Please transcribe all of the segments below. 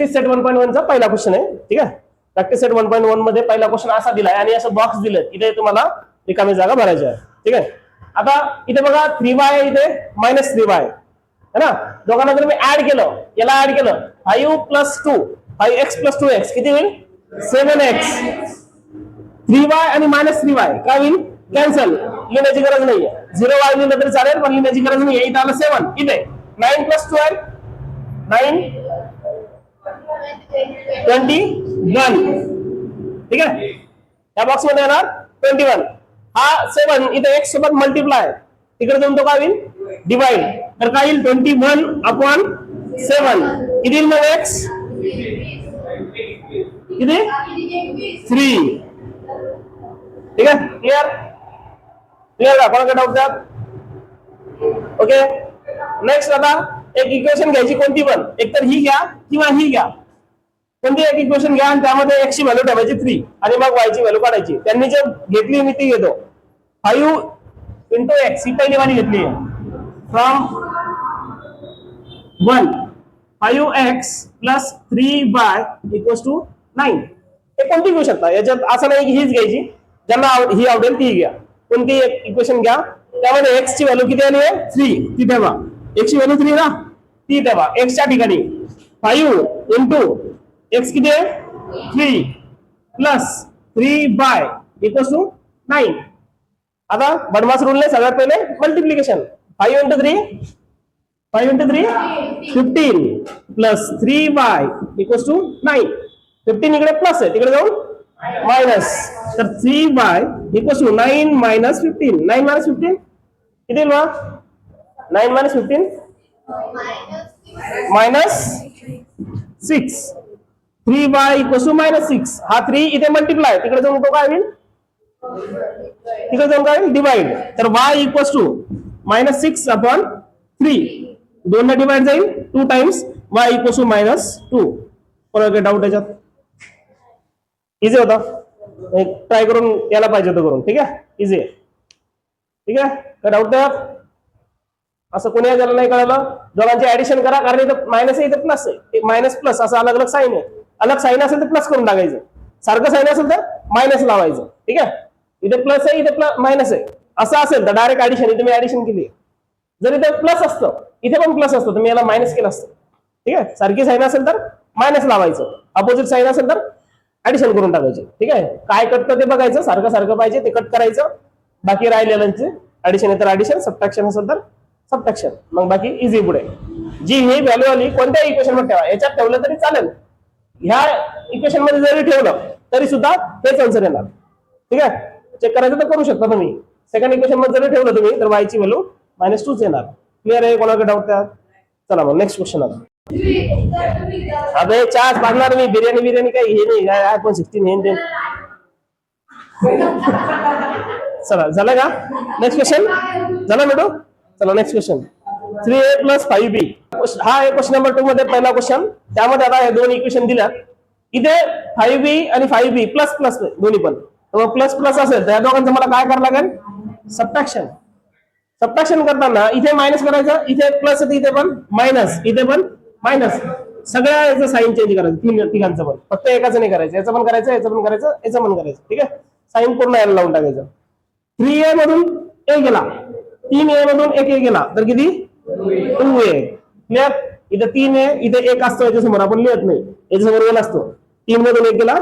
Set 1.1 चा पहिला question आहे. ठीक आहे, प्रॅक्टिस सेट 1.1 मध्ये पहिला क्वेश्चन असा दिलाय आणि असं बॉक्स दिलं, इथे तुम्हाला रिकामी जागा भरायची आहे. ठीक आहे, आता इथे बघा 3y इथे -3y है ना. दोघांना जर मी ऍड केलं, याला ऍड केलं 5 + 2 5x + 2x किती होईल 7x. 3y आणि -3y काय होईल कॅन्सल, लिहिण्याची गरज नाहीये. 0y लिहिलं तरी चालेल पण लिहिण्याची गरज नाहीये. इथे आलं 7, इथे 9 + 12 9 21. ठीक आहे, या बॉक्स मध्ये येणार 21. हा 7 इथे x सोबत मल्टिप्लाय, तिकडे जाऊन तो काय होईल डिवाइड, तर काय येईल 21/7. किती मग x किती 3. ठीक आहे, क्लिअर क्लिअर का, कोणाकडे डाऊट द्या. ओके, नेक्स्ट आता एक इक्वेशन घ्यायची कोणती पण, एकतर ही घ्या किंवा ही घ्या, कोणती एक इक्वेशन घ्या आणि त्यामध्ये x ची व्हॅल्यू ठेवायची 3 आणि मग y ची व्हॅल्यू काढायची. त्यांनी जे घेतली मी ती घेतो 5 × x ही पहिली वाली घेतली आहे. From 1 5x + 3y = 9. हे कोणती घेऊ शकता, याच्यात असं नाही की हीच घ्यायची, ज्यांना ही आवडेल ती घ्या. कोणती एक इक्वेशन घ्या, त्यामध्ये x ची व्हॅल्यू किती आली आहे 3, ती ठेवा. x ची व्हॅल्यू 3 ना, ती ठेवा. x च्या ठिकाणी 5 × x किती आहे 3 + 3y = 9. आता बडमास रूलने सगळ्यात पहिले मल्टिप्लिकेशन 5 × 3 15 + 3y = 9. 15 इकडे प्लस आहे, तिकडे जाऊन मायनस, तर 3y = 9 - 15. 9 - 15 किती येईल मग 9 - 15 -6. 3y = -6. हा 3 इथे मल्टिप्लाय, तिकडे जाऊन तो काय होईल तिकडे जाऊन काय होईल डिवाइड, तर y = -6/3. 2 ने डिवाइड जाईल 2 टाइम्स y = -2. कोणाला डाऊट याच्यात, इझी होता, ट्राय करून यायला पाहिजे होतं करून. ठीक आहे, इझी आहे. ठीक आहे, काय डाऊट द्या. असं कोणी ज्याला नाही कळलं, दोघांची ऍडिशन करा, कारण इथं मायनस आहे इथे प्लस आहे, मायनस प्लस असं अलग अलग साईन आहे. अलग साईन असेल तर प्लस करून टाकायचं, सारखं साईन असेल तर मायनस लावायचं. ठीक आहे, इथे प्लस आहे इथे मायनस आहे असं असेल तर डायरेक्ट ऍडिशन, इथे मी ऍडिशन केली. जर इथे प्लस असतं इथे पण प्लस असतं तर मी याला मायनस केलं असतं. ठीक आहे, सारखी साईन असेल तर मायनस लावायचं, अपोजिट साईन असेल तर ऍडिशन करून टाकायचे. ठीक आहे, काय कटतं ते बघायचं, सारखं सारखं पाहिजे ते कट करायचं, बाकी राहिलेल्यांचे ऍडिशन आहे तर ऍडिशन, सबट्रॅक्शन असेल तर सबट्रॅक्शन, मग बाकी इझी पुढे. जी ही व्हॅल्यू आली कोणत्या इक्वेशन मध्ये ठेवा, याच्यात ठेवलं तरी चालेल, ह्या इक्वेशन मध्ये जरी ठेवलं तरी सुद्धा हेच आन्सर येणार. ठीक आहे, चेक करायचं तर करू शकता तुम्ही. सेकंड इक्वेशन मध्ये जरी ठेवलं तुम्ही तर y ची व्हॅल्यू -2 येणार. क्लिअर आहे, कोणाकडे डाऊट द्या. चला मग नेक्स्ट क्वेश्चन आता. अबे चहा पागणार मी, बिर्याणी काही हे नाही, iPhone 16 हे. चला झालं का, नेक्स्ट क्वेश्चन झालं बेटो. चला नेक्स्ट क्वेश्चन 3a + 5b. हा आहे क्वेश्चन नंबर 2 मध्ये पहिला क्वेश्चन. त्यामध्ये आता हे दोन इक्वेशन दिल्यात, इथे 5b आणि 5b प्लस प्लस दोन्ही पण, तर प्लस प्लस असेल तर या दोघांचं मला काय करावं लागेल सबट्रॅक्शन. सबट्रॅक्शन करताना इथे मायनस करायचं, इथे प्लस इथे पण मायनस, इथे पण मायनस, सगळ्या याचं साईन चेंज करायचं, तिघांचं पण, फक्त एकाचं नाही करायचं, याचं पण करायचं, याचं पण करायचं, याचं पण करायचं. ठीक आहे, साईन पूर्ण याला लावून टाकायचं. 3a मधून a गेला, 3a मधून 1a गेला तर किती 2a. क्लिअर, इथे 3a इथे 1 असतो, याच्या समोर आपण लिहत नाही, याच्या समोर 1 असतो. 3 मधून 1 गेला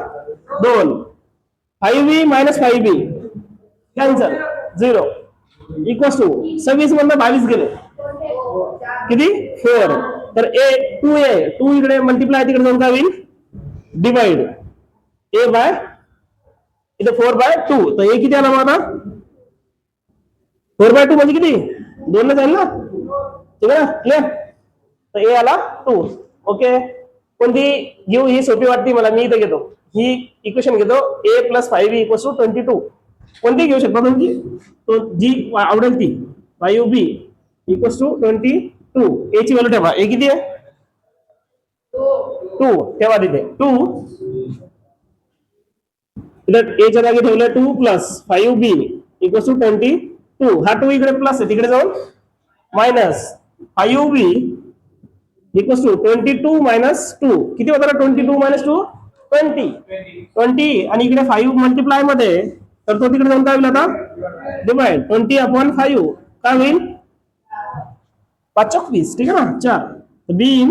2. 5b - 5b कॅन्सल 0 = 26 मधून 22 गेले किती 4. तर 2a इकडे मल्टिप्लाय, तिकडे जाऊन काय होईल डिवाइड, a/ इथे 4/2, तर a किती आला मग आता 4/2 म्हणजे किती 2 ने जाईल ना. ठीक आहे ना, क्लिअर. तर a आला 2. ओके, कोणती घेऊ, ही सोपी वाटते मला, मी इथे घेतो ही इक्वेशन घेतो, a + 5b = 22. कोणती घेऊ शकता तुमची, तो जी आवडेल ती. 5b = 22. a ची व्हॅल्यू ठेवा, a किती आहे 2 ठेवा तिथे 2. इथं a च्या जागी ठेवलं 2 + 5b = 22. हा 2 इकडे प्लस आहे, तिकडे जाऊन minus 5b equals to 22 minus 2 किती होतं 22 मायनस 2 20 आणि इकडे 5 मल्टिप्लाय मध्ये तर तो तिकडे जाऊन काय होईल आता डिवाइड 20/5 काय होईल 5 चौक 20 ठीक आहे ना 4 बी इन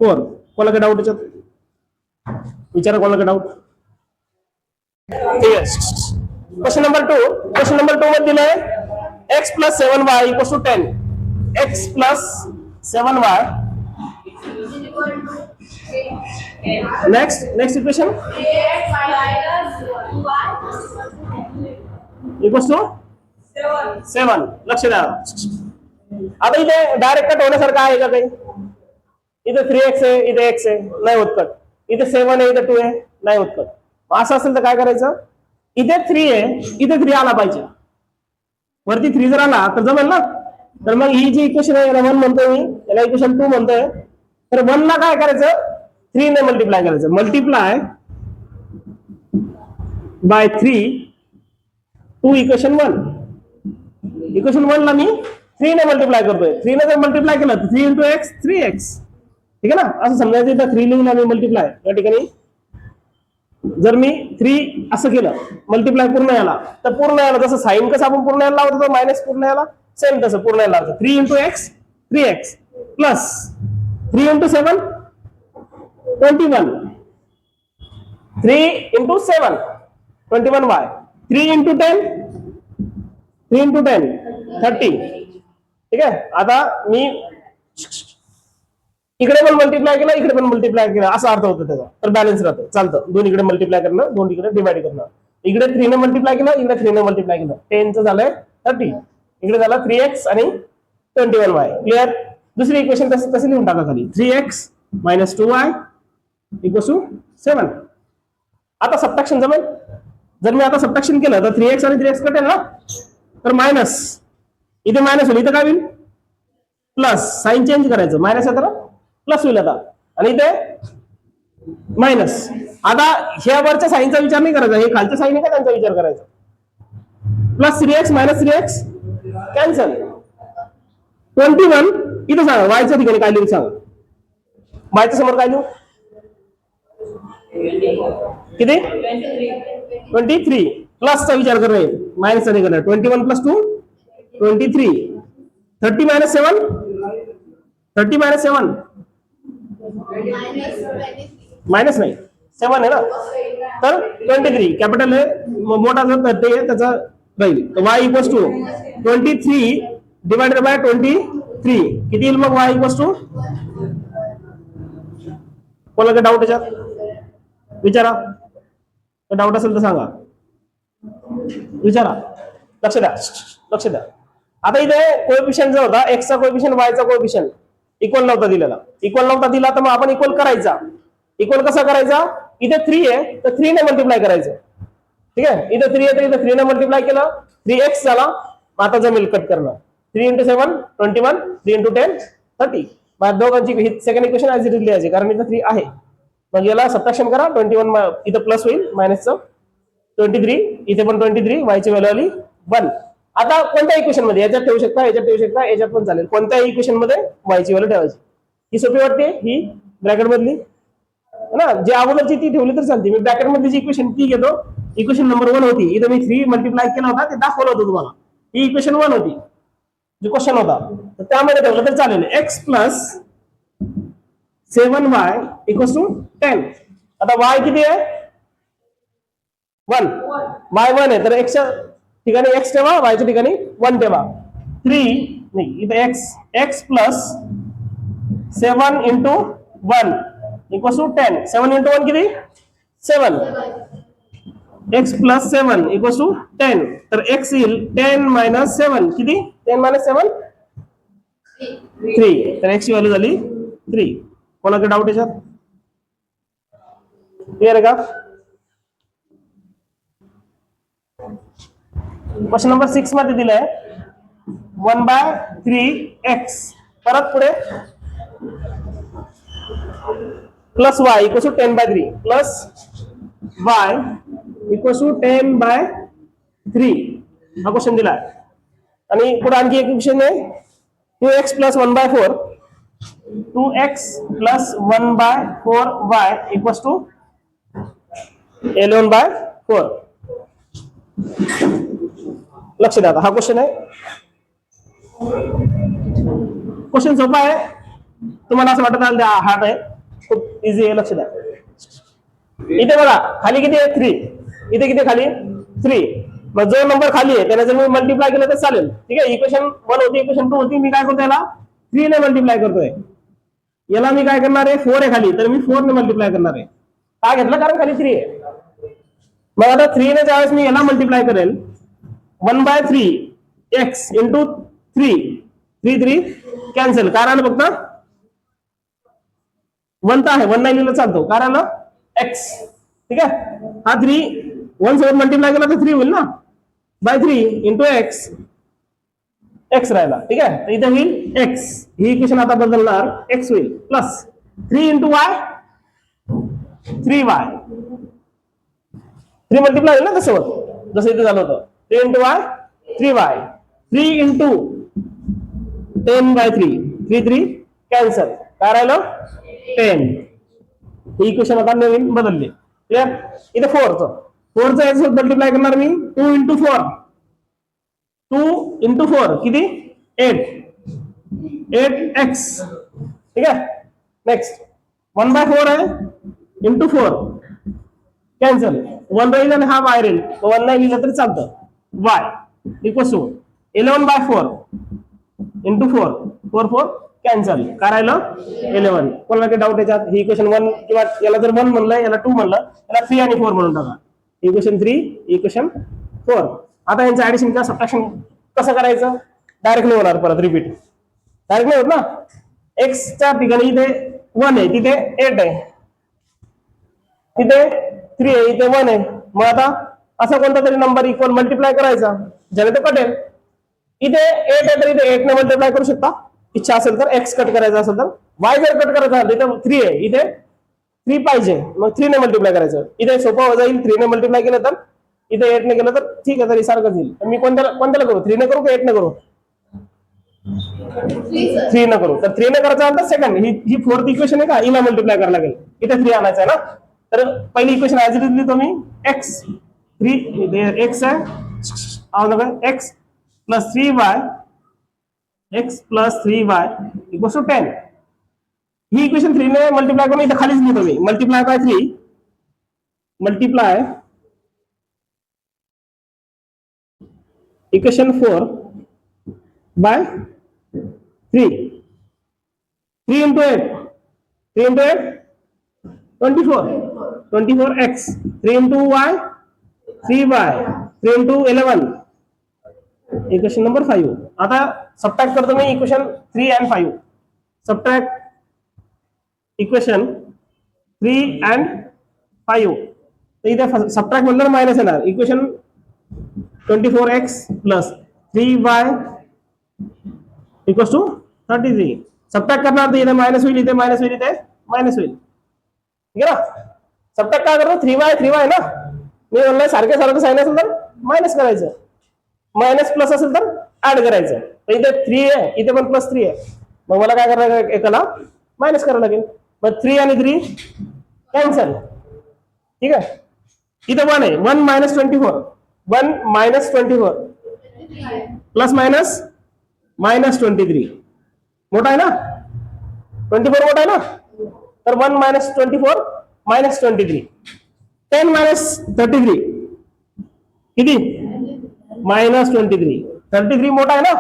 4 कोणाला काय डाऊट याच्यात विचारा कोणाला काय डाऊट क्वेश्चन नंबर 2 मध्ये दिलंय x plus 7y equals to 10 x plus 7y next equation equals to 7 लक्ष द्या आता इथे डायरेक्ट कट होण्यासारखं आहे का काही इथे 3x आहे इथे x आहे नाही होत कट इथे 7 आहे इथे 2 आहे नाही होत कट असं असेल तर काय करायचं इथे 3 आहे इथे 3 आला पाहिजे वरती 3 जर आला तर जमेल ना तर मग ही जी इक्वेशन आहे याला 1 म्हणतोय मी याला इक्वेशन 2 म्हणतोय तर 1 ला काय करायचं 3 ने मल्टिप्लाय करायचं मल्टिप्लाय बाय 3 टू इक्वेशन 1 ला मी 3 ने मल्टिप्लाय करतोय 3 ने जर मल्टिप्लाय केलं तर 3 into x 3x ठीक आहे ना असं समजायचं इथं 3 लिहून आम्ही मल्टिप्लाय या ठिकाणी जर मी 3 असं केलं मल्टिप्लाय पूर्ण याला तर पूर्ण याला जसं साइन कसं आपण पूर्ण याला लावतो मायनस पूर्ण याला सेम तसं पूर्ण याला लावतो 3 into x 3x plus 3 into 7 21 3 into 7 21y 3 into 10 3 into 10 30 ठीक आहे आता मी इकडे पण मल्टिप्लाय केलं इकडे पण मल्टिप्लाय केलं असा अर्थ होतो त्याचा तर बॅलन्स राहतं चालतं दोन इकडे मल्टिप्लाय करणं दोन इकडे डिवाइड करणं इकडे 3 ने मल्टिप्लाय केलं इकडे 3 ने मल्टिप्लाय केलं 10 चं झालंय 30 इकडे झाला 3x आणि 21y क्लिअर दुसरी इक्वेशन तशी लिहून टाका खाली 3x minus 2y equals to 7 आता सबट्रॅक्शन जमेल जर मी आता सबट्रॅक्शन केलं तर 3x आणि 3x कटेल ना तर मायनस इथे मायनस होईल इथे काय होईल प्लस साइन चेंज करायचं मायनस आहे तर प्लस होईल आता आणि इथे मायनस आता ह्या वरच्या साइनचा विचार नाही करायचा हे खालच्या साइन आहे का त्यांचा विचार करायचा plus 3x minus 3x cancel 21 इथे सांगा y च्या ठिकाणी काय लिहू सांगा y च्या समोर काय लिहू किती 23 प्लस चा विचार करणे मायनस चा नाही करणार 21 प्लस 2 23 30 मायनस 7 30 मायनस 7 मायनस नाही 7 आहे ना तर 23 कॅपिटल आहे मोठा जर 30 आहे त्याचा राहील तर y equals to 23 divided by 23 किती येईल मग y इक्वल्स टू कोणाला काही डाऊट याच्यात विचारा डाऊट असेल तर सांगा विचारा लक्ष द्या आता इथे कोएफिशियंट जो होता x चा कोएफिशियंट y चा कोएफिशियंट इक्वल नव्हता दिला तर मग आपण इक्वल करायचा इक्वल कसा करायचा इथे 3 आहे तर 3 ने मल्टिप्लाय करायचं ठीक आहे इथे 3 आहे तर इथे 3 ने मल्टिप्लाय केलं 3x झाला आता जमेल कट करणं 3 into 7 21 3 into 10 30 मग दोघांची second equation as it is लिहायची कारण इथे 3 आहे मग याला सबट्रॅक्शन करा 21 इथे प्लस होईल मायनसचं 23 इथे पण 23 y ची व्हॅल्यू आली 1 आता कोणत्या इक्वेशन मध्ये याच्यात ठेवू शकता याच्यात पण चालेल कोणत्याही इक्वेशन मध्ये y ची व्हॅल्यू ठेवायची ही सोपी वाटते ही ब्रॅकेट मधली ना जे अगोदरची ती ठेवली तर चालते मी ब्रॅकेट मधली जी इक्वेशन ती घेतो इक्वेशन नंबर 1 होती इथे मी 3 मल्टिप्लाय केला होता ते दाखवलं होतं तुम्हाला ही इक्वेशन 1 होती जो क्वेश्चन होता तर त्यामध्ये ठेवलं तर चालेल x plus 7y equals to 10 आता y किती आहे 1 y 1 आहे तर x च्या ठिकाणी x ठेवा y च्या ठिकाणी 1 ठेवा 3 नाही इथे x plus 7 into 1 equals to 10 7 into 1 किती 7 x प्लस 7 इक्वल्स टू 10 तर x येईल 10 minus 7 किती 10 minus 7 3 तर x ची व्हॅल्यू झाली 3 कोणाकडे डाऊट याच्यात क्लिअर आहे का क्वेश्चन नंबर 6 मध्ये दिलंय 1/3x परत पुढे plus y equals to 10/3 plus y equals to 10/3 हा क्वेश्चन दिलाय आणि पुढे आणखी एक इक्वेशन आहे 2x plus 1/4 2x plus 1/4y equals to 11/4. लक्ष द्या, हा क्वेश्चन आहे. क्वेश्चन सोपा आहे, तुम्हाला असं वाटत आलं हार्ड आहे, खूप इझी आहे. लक्ष द्या, इथे बघा खाली किती आहे 3, इथे किती खाली 3. मग जो नंबर खाली आहे त्याला जर मी मल्टिप्लाय केलं तर चालेल. ठीक आहे, इक्वेशन 1 होती, इक्वेशन 2 होती, मी काय करतो याला 3 ने मल्टिप्लाय करतोय. याला मी काय करणार आहे, 4 आहे खाली, तर मी 4 ने मल्टिप्लाय करणार आहे. काय घेतलं, कारण खाली 3 आहे. मग आता 3 ने ज्यावेळेस मी याला मल्टिप्लाय करेल 1/3 x इंटू 3 कॅन्सल. काय राहिलं फक्त 1 तर आहे, 1 नाही लिहिलं चालतो. काय राहिलं x. ठीक आहे, हा 3 1 सोबत मल्टिप्लाय केला तर 3 होईल ना, बाय 3 इंटू x राहिला. ठीक आहे, तर इथे होईल x. ही इक्वेशन आता बदलणार, x होईल plus 3 into y 3y. 3 multiply होईल ना तसं, जसं इथे झालं होतं. 3 into y 3y, 3 into 10/3 3 cancel. काय राहिलं 10. ही इक्वेशन आता नवीन बदलली. क्लिअर. इथे 4चं याच्यासोबत मल्टिप्लाय करणार मी 2 इंटू 4 किती 8x. ठीक आहे, नेक्स्ट 1/4 आहे इंटू 4 कॅन्सल. 1 राहील आणि हा y राहील, 1 नाही लिहिलं तरी चालतं. y equals to 11/4 into 4 cancel. काय राहिलं 11. कोणाला काही डाऊट याच्यात, ही इक्वेशन 1 किंवा याला जर 1 म्हणलं, याला 2 म्हणलं, याला 3 आणि 4 म्हणून टाका. Equation 3 equation 4. आता यांचं ऍडिशन किंवा सबट्रॅक्शन कसं करायचं, डायरेक्ट नाही होणार, परत रिपीट डायरेक्ट नाही होत ना. x च्या ठिकाणी इथे 1 आहे, तिथे 8 आहे, तिथे 3 आहे, इथे 1 आहे. मग आता असा कोणता तरी नंबर इक्वल मल्टिप्लाय करायचा ज्याने ते कटेल. इथे 8 आहे तर इथे 8 ने मल्टिप्लाय करू शकता, इच्छा असेल तर. x कट करायचा असेल तर, y जर कट करायचा असेल तर 3 आहे, इथे 3 पाहिजे, मग 3 ने मल्टिप्लाय करायचं. इथे सोपं जाईल, 3 ने मल्टिप्लाय केलं तर. इथे 8 ने केलं तर ठीक आहे, तरी सारखंच येईल. मी कोणत्याला करू, 3 ने करू का 8 ने करू? 3 ने करू. तर 3 ने करायचं नंतर सेकंड, ही 4th इक्वेशन आहे का, हिला मल्टिप्लाय करायला लागेल. इथे 3 आणायचं आहे ना, तर पहिली इक्वेशन ऍज इट इज लिहितो मी. x 3 इथे x आहे, x plus 3y equals to 10. ही इक्वेशन 3 ने मल्टिप्लाय करून इथे खालीच लिहितो मी. Multiply by 3 multiply equation 4 by 3 into 8 24x 3 into y 3y 3 into 11 equation number 5. आता सबट्रॅक्ट करतो मी equation 3 and 5. Subtract equation 3 and 5. तर इथे सबट्रॅक्ट म्हणलं मायनस येणार. Equation 24x plus 3y equals to 33. Subtract करणार तर इथे मायनस होईल, इथे मायनस होईल, इथे मायनस होईल. ठीक आहे ना. सबट्रॅक्ट काय करतो, 3y ना. मी म्हणलं सारखं साइन असेल तर मायनस करायचं, मायनस प्लस असेल तर ऍड करायचं. तर इथे 3 आहे, इथे पण प्लस 3 आहे, मग मला काय करायला एकाला मायनस करावं लागेल. मग 3 आणि 3 कॅन्सल. ठीक आहे, इथे 1 आहे, 1 मायनस 24 प्लस मायनस मायनस 23 मोठा आहे ना, 24 मोठा आहे ना. तर 1 मायनस 24 मायनस 23, 10 मायनस 33 किती मायनस 33 मोठा आहे ना.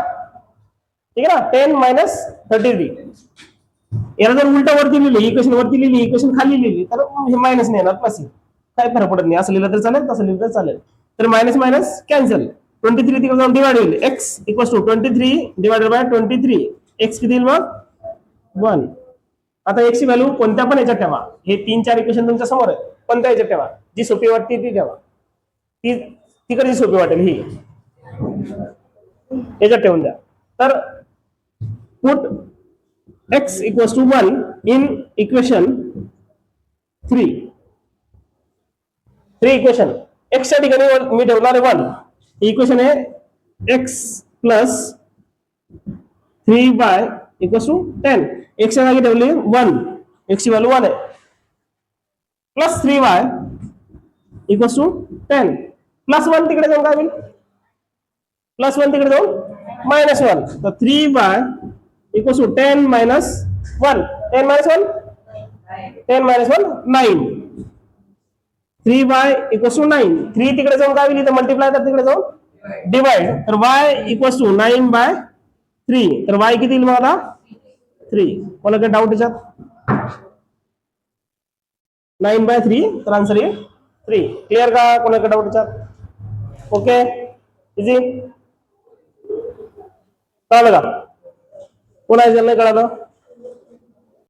ठीक आहे ना, 10 मायनस 33. याला जर उलटा वरती लिहिली, इक्वेशन वरती लिहिली, इक्वेशन खाली लिहिली, तर हे मायनस नाही येणार, प्लस येईल. काय फरक पडत नाही, असं लिहिलं तर चालेल, तसं लिहिलं तर चालेल. तर मायनस मायनस कॅन्सल. 23 तिकडे जाऊन डिवाइड होईल. x equals to 23 divided by 23. x किती येईल मग 1. आता x ची व्हॅल्यू कोणत्या पण याच्यात ठेवा. हे 3-4 इक्वेशन तुमच्या समोर आहे, कोणत्या याच्यात ठेवा, जी सोपी वाटते ती ठेवा. ती तिकडे सोपी वाटेल ही याच्यात ठेवून द्या. तर put x equals to 1 in equation 3 equation. x च्या ठिकाणी मी ठेवणार आहे 1. इक्वेशन आहे x plus 3y equals to 10. एक्सची जागी ठेवली 1, एक्सची व्हॅल्यू 1 आहे, plus 3y equals to 10, plus 1 तिकडे जाऊन काय होईल, प्लस 1 तिकडे जाऊन -1, तर 3y equals to 10 minus 1, 10 minus 1, 10 minus 1 9, 3y equals to 9, 3 तिकडे जाऊन काय होईल, इथे मल्टिप्लाय तर तिकडे जाऊन डिवाइड, तर y इक्वल्स टू 9/3, तर y किती येईल मला 3. मला काही डाऊट याच्यात, 9/3, तर आन्सर येईल 3. क्लिअर का, कोणाकडे डाऊट याच्यात? ओके, इझी कळलं का, कोणाला नाही कळालं?